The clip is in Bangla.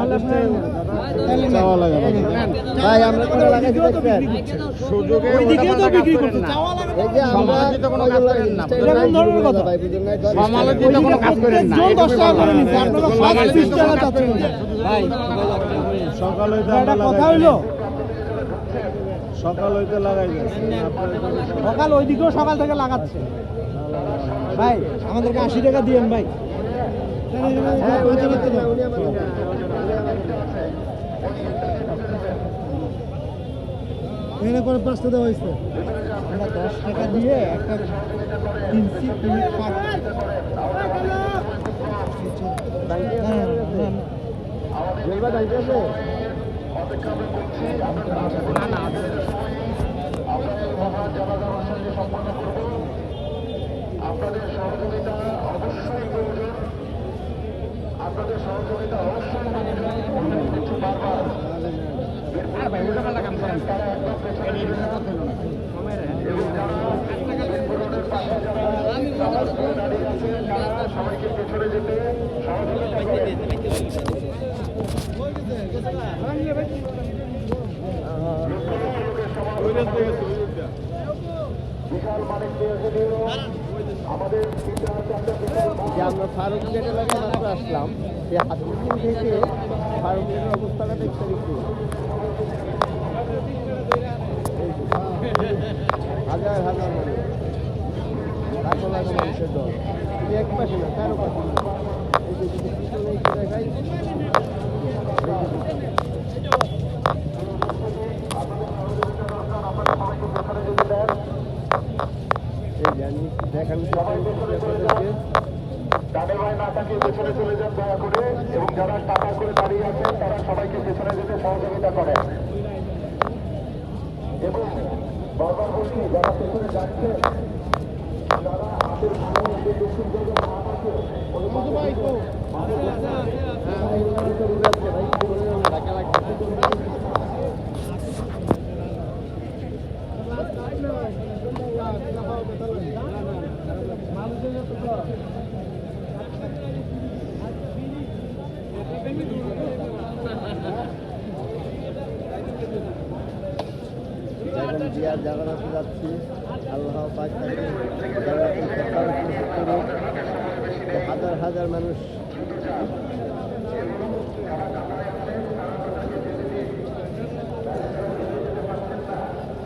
হলে চাওয়া লাগে না। ভাই আমরা করে লাগাইছি দেখবেন সুযোগে ওইদিকেও তো বিক্রি করছে চাওয়া লাগে এই যে আমরা সমালোচিত কোনো কাজ করেন না। এটা কোন ধরনের কথা? ভাই বুঝুন না সমালোচিত কোনো কাজ করেন না। জন 10 টাকা করে নিচ্ছে আপনারা 30 টাকা চাচ্ছেন ভাই সকাল হইতে এটা আমরা কথা লাগাই হইলো সকাল হইতে লাগাই যাচ্ছে সকাল ওইদিকেও সকাল থেকে লাগাচ্ছে ভাই আমাদেরকে 80 টাকা দিয়েন ভাই হ্যাঁ উনি আমার এখানে করে 5 টাকা দেওয়া হয়েছে আমরা 10 টাকা দিয়ে একটা কিনছি কিনে খাচ্ছি জেলবা যাইতেছে আপনাদের সহযোগিতা অবশ্যই প্রয়োজন। আপনাদের সহযোগিতা অবশ্যই বারবার তারা একদম পেছনে এবং যারা রোডের পাশে যারা নামাজ পড়ে দাঁড়িয়ে আছে তারা সবাইকে পেছনে যেতে সহযোগিতা করে। বিশাল মানিক আমাদের যে আমরা ফারুক গেট এলাকায় মাত্র আসলাম যে হাতিপুর থেকে ফারুক গেটের অবস্থাটা দেখতে দেখছি হাজার হাজার মানুষ লাখো লাখো মানুষের দল এক পাশে না কারো পাশে না এই যে যদি পিছনে একটু দেখাই এই জানি দেখান তাদের ভাই না তাকে পেছনে চলে যান দয়া করে এবং যারা টাকা করে দাঁড়িয়ে আছেন তারা সবাইকে পেছনে যেতে সহযোগিতা করে এবং বারবার বলছি যারা পেছনে যাচ্ছে তারা হাতের ভালো যে দক্ষিণ দিকে মাঠ আছে জিয়ার জায়গাতে যাচ্ছি আল্লাহ পাক তাকে হাজার হাজার মানুষ